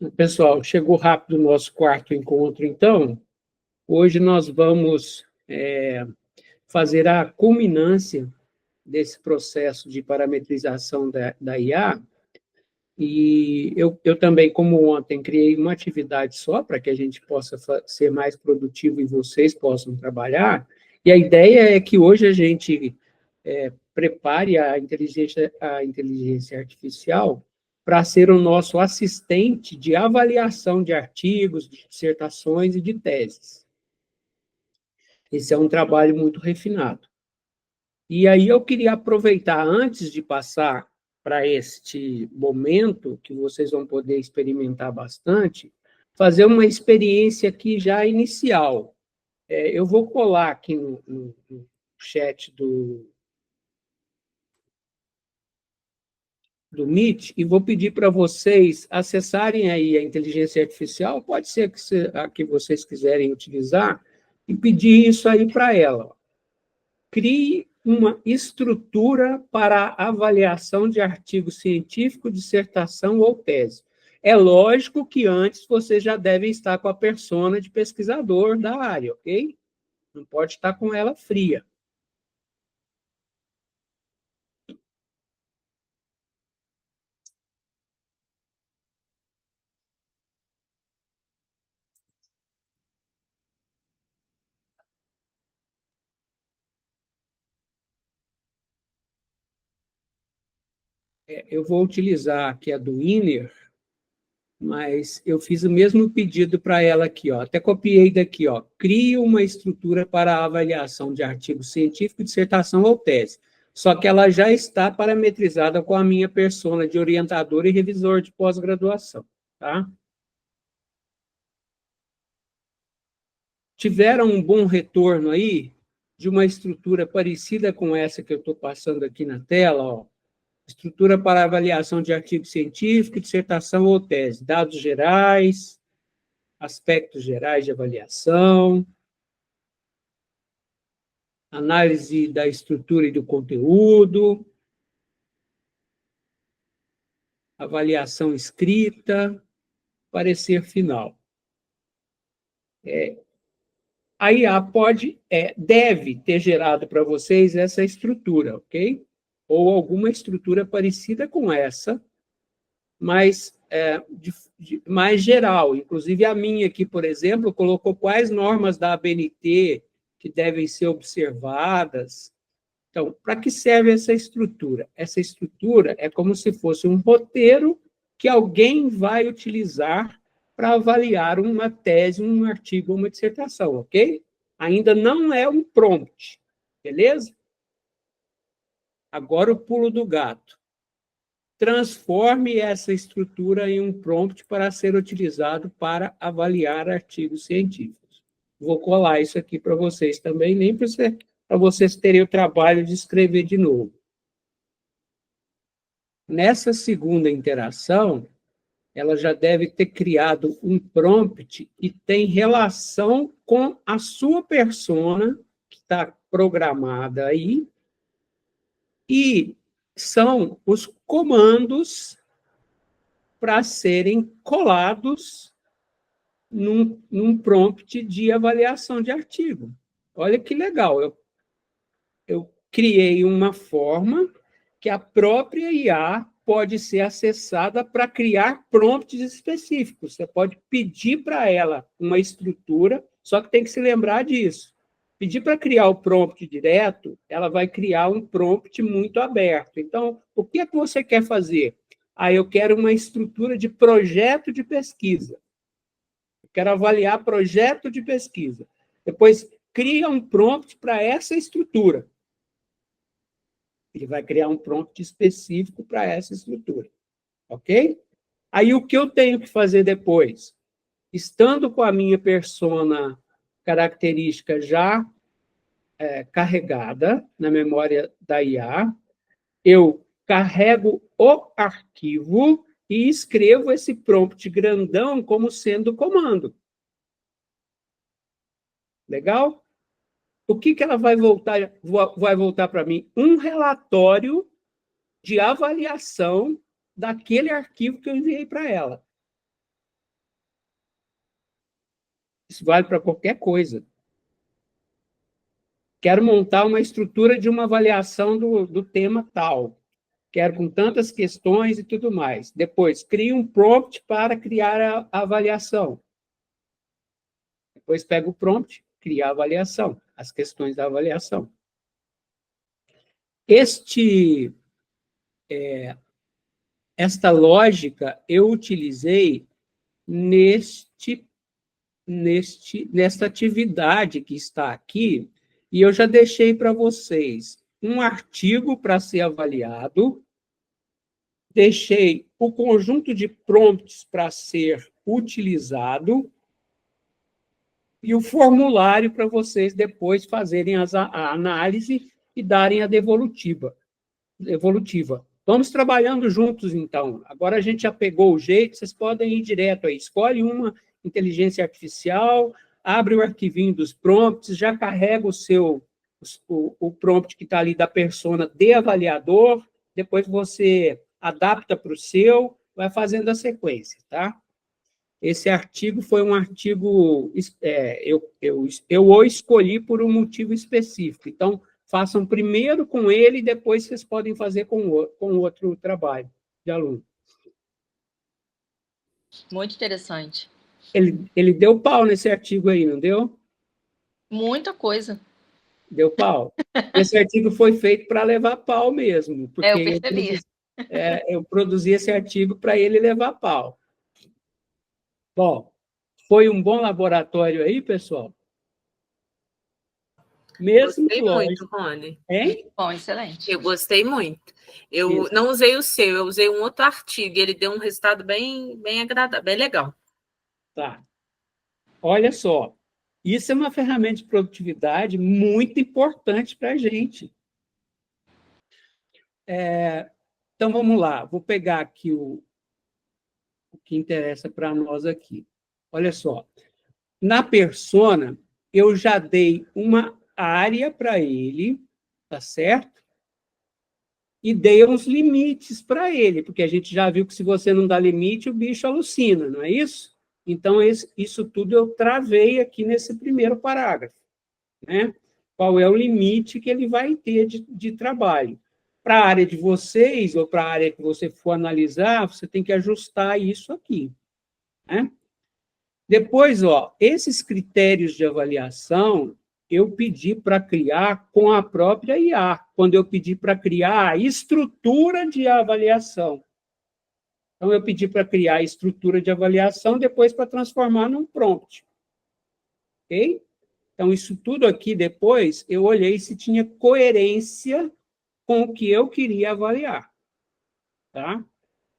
Pessoal, chegou rápido o nosso quarto encontro, então. Hoje nós vamos fazer a culminância desse processo de parametrização da IA. E eu também, como ontem, criei uma atividade só para que a gente possa ser mais produtivo e vocês possam trabalhar. E a ideia é que hoje a gente prepare a inteligência artificial para ser o nosso assistente de avaliação de artigos, de dissertações e de teses. Esse é um trabalho muito refinado. E aí eu queria aproveitar, antes de passar para este momento, que vocês vão poder experimentar bastante, fazer uma experiência aqui já inicial. Eu vou colar aqui no chat do Meet e vou pedir para vocês acessarem aí a inteligência artificial, pode ser que a que vocês quiserem utilizar, e pedir isso aí para ela. Crie uma estrutura para avaliação de artigo científico, dissertação ou tese. É lógico que antes vocês já devem estar com a persona de pesquisador da área, ok? Não pode estar com ela fria. Eu vou utilizar aqui a do Winner, mas eu fiz o mesmo pedido para ela aqui, ó. Até copiei daqui, ó. Crie uma estrutura para a avaliação de artigo científico, dissertação ou tese. Só que ela já está parametrizada com a minha persona de orientador e revisor de pós-graduação, tá? Tiveram um bom retorno aí de uma estrutura parecida com essa que eu estou passando aqui na tela, ó. Estrutura para avaliação de artigo científico, dissertação ou tese. Dados gerais, aspectos gerais de avaliação, análise da estrutura e do conteúdo, avaliação escrita, parecer final. A IA deve ter gerado para vocês essa estrutura, ok? Ou alguma estrutura parecida com essa, mas mais geral. Inclusive, a minha aqui, por exemplo, colocou quais normas da ABNT que devem ser observadas. Então, para que serve essa estrutura? Essa estrutura é como se fosse um roteiro que alguém vai utilizar para avaliar uma tese, um artigo, uma dissertação, ok? Ainda não é um prompt, beleza? Agora o pulo do gato. Transforme essa estrutura em um prompt para ser utilizado para avaliar artigos científicos. Vou colar isso aqui para vocês também, nem para vocês terem o trabalho de escrever de novo. Nessa segunda interação, ela já deve ter criado um prompt que tem relação com a sua persona, que está programada aí, e são os comandos para serem colados num prompt de avaliação de artigo. Olha que legal, eu criei uma forma que a própria IA pode ser acessada para criar prompts específicos. Você pode pedir para ela uma estrutura, só que tem que se lembrar disso. Pedir para criar o prompt direto, ela vai criar um prompt muito aberto. Então, o que é que você quer fazer? Eu quero uma estrutura de projeto de pesquisa. Eu quero avaliar projeto de pesquisa. Depois, cria um prompt para essa estrutura. Ele vai criar um prompt específico para essa estrutura. Ok? Aí, o que eu tenho que fazer depois? Estando com a minha persona característica já carregada na memória da IA, eu carrego o arquivo e escrevo esse prompt grandão como sendo comando. Legal? O que ela vai voltar para mim? Um relatório de avaliação daquele arquivo que eu enviei para ela. Isso vale para qualquer coisa. Quero montar uma estrutura de uma avaliação do tema tal. Quero com tantas questões e tudo mais. Depois, crie um prompt para criar a avaliação. Depois, pega o prompt, cria a avaliação, as questões da avaliação. Esta lógica eu utilizei nesta atividade que está aqui, e eu já deixei para vocês um artigo para ser avaliado, deixei o conjunto de prompts para ser utilizado e o formulário para vocês depois fazerem a análise e darem a devolutiva. Vamos trabalhando juntos, então. Agora a gente já pegou o jeito, vocês podem ir direto aí. Escolhe uma inteligência artificial, abre o arquivinho dos prompts, já carrega o prompt que está ali da persona de avaliador, depois você adapta para o seu, vai fazendo a sequência, tá? Esse artigo foi um artigo, eu o escolhi por um motivo específico. Então, façam primeiro com ele e depois vocês podem fazer com outro trabalho de aluno. Muito interessante. Ele deu pau nesse artigo aí, não deu? Muita coisa. Deu pau. Esse artigo foi feito para levar pau mesmo, porque eu percebi. Eu produzi esse artigo para ele levar pau. Bom, foi um bom laboratório aí, pessoal? Mesmo gostei muito, Rony. Hein? Bom, excelente. Eu gostei muito. Eu não usei o seu, eu usei um outro artigo, e ele deu um resultado bem agradável, bem legal. Tá. Olha só, isso é uma ferramenta de produtividade muito importante para a gente. Então, vamos lá. Vou pegar aqui o que interessa para nós aqui. Olha só. Na persona, eu já dei uma área para ele, tá certo? E dei uns limites para ele, porque a gente já viu que se você não dá limite, o bicho alucina, não é isso? Então, isso tudo eu travei aqui nesse primeiro parágrafo, né? Qual é o limite que ele vai ter de trabalho? Para a área de vocês, ou para a área que você for analisar, você tem que ajustar isso aqui, né? Depois, esses critérios de avaliação, eu pedi para criar com a própria IA, quando eu pedi para criar a estrutura de avaliação. Então, eu pedi para criar a estrutura de avaliação, depois para transformar num prompt. Ok? Então, isso tudo aqui, depois, eu olhei se tinha coerência com o que eu queria avaliar. Tá?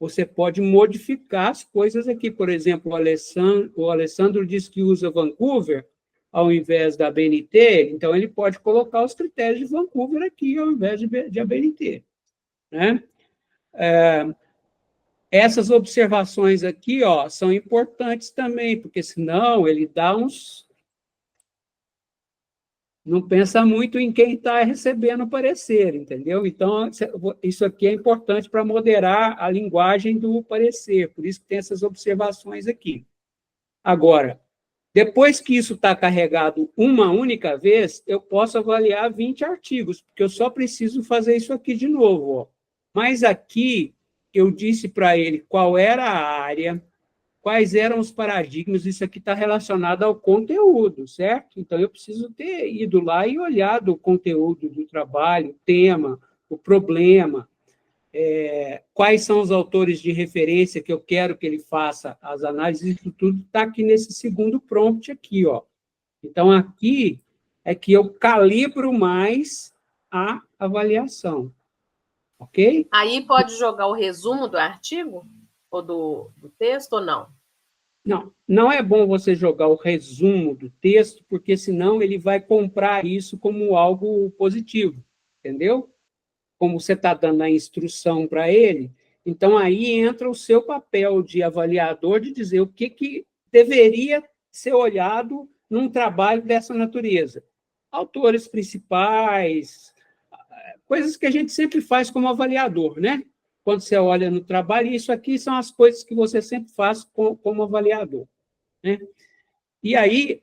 Você pode modificar as coisas aqui. Por exemplo, o Alessandro diz que usa Vancouver ao invés da ABNT, então ele pode colocar os critérios de Vancouver aqui ao invés de ABNT. Né? Essas observações aqui são importantes também, porque senão ele dá uns... Não pensa muito em quem está recebendo o parecer, entendeu? Então, isso aqui é importante para moderar a linguagem do parecer, por isso que tem essas observações aqui. Agora, depois que isso está carregado uma única vez, eu posso avaliar 20 artigos, porque eu só preciso fazer isso aqui de novo. Mas aqui, eu disse para ele qual era a área, quais eram os paradigmas, isso aqui está relacionado ao conteúdo, certo? Então, eu preciso ter ido lá e olhado o conteúdo do trabalho, o tema, o problema, quais são os autores de referência que eu quero que ele faça as análises, isso tudo está aqui nesse segundo prompt aqui, Então, aqui é que eu calibro mais a avaliação, ok? Aí pode jogar o resumo do artigo? Ou do texto, ou não? Não é bom você jogar o resumo do texto, porque senão ele vai comprar isso como algo positivo, entendeu? Como você está dando a instrução para ele, então aí entra o seu papel de avaliador de dizer o que deveria ser olhado num trabalho dessa natureza. Autores principais, coisas que a gente sempre faz como avaliador, né? Quando você olha no trabalho, isso aqui são as coisas que você sempre faz como avaliador, né? E aí,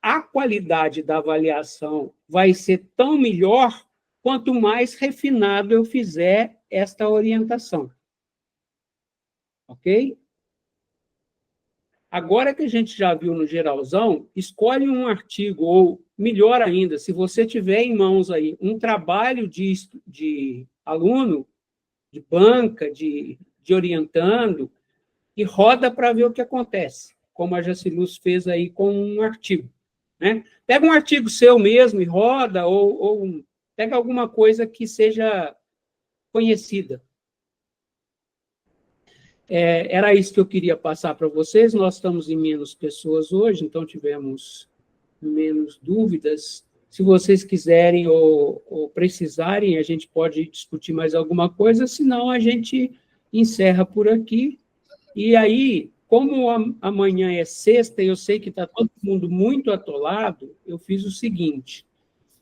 a qualidade da avaliação vai ser tão melhor quanto mais refinado eu fizer esta orientação. Ok? Agora que a gente já viu no geralzão, escolhe um artigo, ou melhor ainda, se você tiver em mãos aí um trabalho de aluno, de banca, de orientando, e roda para ver o que acontece, como a Jaciluz fez aí com um artigo. Né? Pega um artigo seu mesmo e roda, ou pega alguma coisa que seja conhecida. Era isso que eu queria passar para vocês. Nós estamos em menos pessoas hoje, então tivemos menos dúvidas. Se vocês quiserem ou precisarem, a gente pode discutir mais alguma coisa, senão a gente encerra por aqui. E aí, como amanhã é sexta e eu sei que está todo mundo muito atolado, eu fiz o seguinte,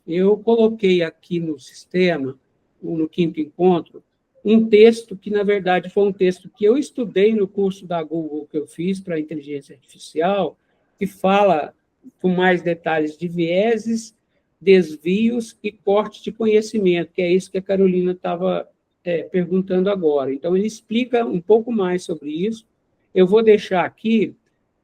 eu coloquei aqui no sistema, no quinto encontro, um texto que, na verdade, foi um texto que eu estudei no curso da Google que eu fiz para inteligência artificial, que fala com mais detalhes de vieses, desvios e corte de conhecimento, que é isso que a Carolina estava perguntando agora. Então, ele explica um pouco mais sobre isso. Eu vou deixar aqui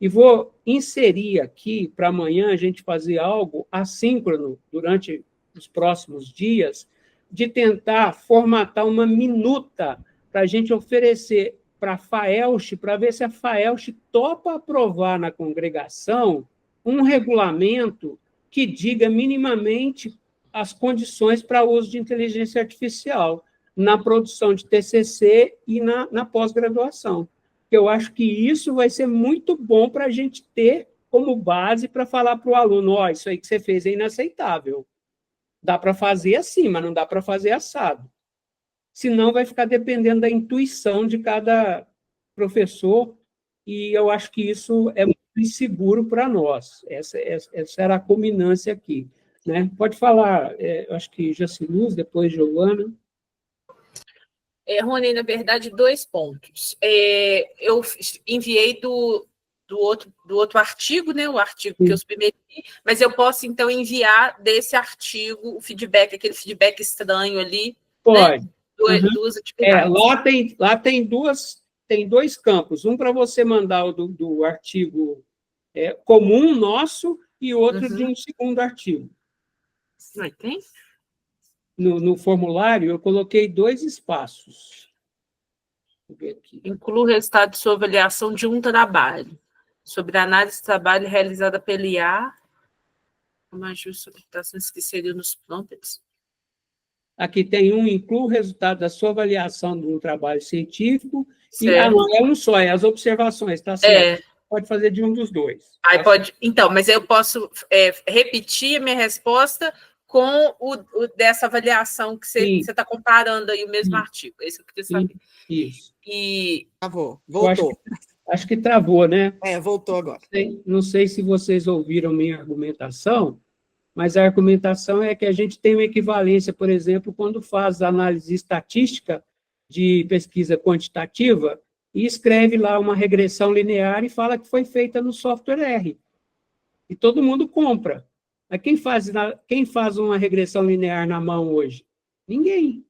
e vou inserir aqui para amanhã a gente fazer algo assíncrono durante os próximos dias, de tentar formatar uma minuta para a gente oferecer para a FAELSH, para ver se a FAELSH topa aprovar na congregação um regulamento que diga minimamente as condições para uso de inteligência artificial na produção de TCC e na pós-graduação. Eu acho que isso vai ser muito bom para a gente ter como base para falar para o aluno, isso aí que você fez é inaceitável. Dá para fazer assim, mas não dá para fazer assado. Senão vai ficar dependendo da intuição de cada professor, e eu acho que isso é muito inseguro para nós. Essa era a culminância aqui. Né? Pode falar, eu acho que Jaciluz, depois Giovana. Rony, na verdade, 2 pontos. Eu enviei do outro artigo, né, o artigo que eu submeti, mas eu posso, então, enviar desse artigo o feedback, aquele feedback estranho ali. Pode. Né? Duas atividades. Lá tem 2 campos, um para você mandar o do artigo comum nosso e outro de um segundo artigo. Tem? No formulário, eu coloquei 2 espaços. Vou ver aqui. Inclua o resultado de sua avaliação de um trabalho, sobre a análise de trabalho realizada pela IA, uma justa aplicações que seriam nos prompts. Aqui tem inclua o resultado da sua avaliação de um trabalho científico, certo. Não é um só, é as observações, tá certo? Pode fazer de um dos 2. Aí pode, então, mas eu posso repetir a minha resposta com o dessa avaliação que você está comparando aí o mesmo artigo. É isso que eu queria saber. Isso. E... Travou, voltou. Acho que travou, né? Voltou agora. Não sei se vocês ouviram minha argumentação, mas a argumentação é que a gente tem uma equivalência, por exemplo, quando faz análise estatística de pesquisa quantitativa e escreve lá uma regressão linear e fala que foi feita no software R. E todo mundo compra. Mas quem faz uma regressão linear na mão hoje? Ninguém.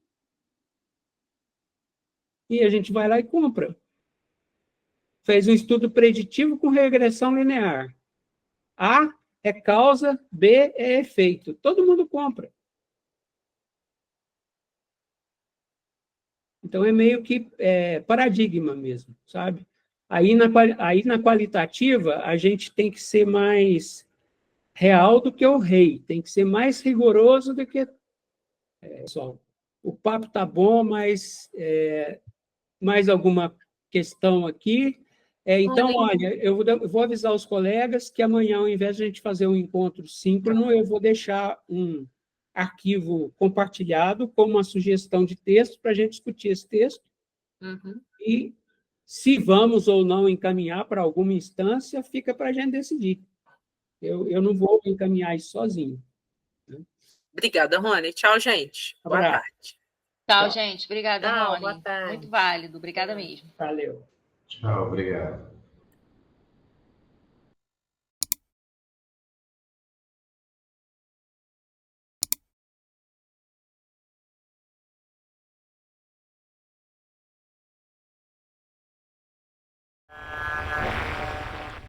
E a gente vai lá e compra. Fez um estudo preditivo com regressão linear. A é causa, B é efeito. Todo mundo compra. Então, é meio que paradigma mesmo, sabe? Aí na qualitativa, a gente tem que ser mais real do que o rei, tem que ser mais rigoroso do que... Pessoal, o papo tá bom, mas mais alguma questão aqui? Então, olha, eu vou avisar os colegas que amanhã, ao invés de a gente fazer um encontro síncrono, eu vou deixar um arquivo compartilhado com uma sugestão de texto para a gente discutir esse texto. E se vamos ou não encaminhar para alguma instância, fica para a gente decidir. Eu não vou encaminhar isso sozinho. Né? Obrigada, Rony. Tchau, gente. Boa tarde. Tchau, gente. Obrigada, Rony. Boa tarde. Muito válido. Obrigada mesmo. Valeu. Tchau, obrigado.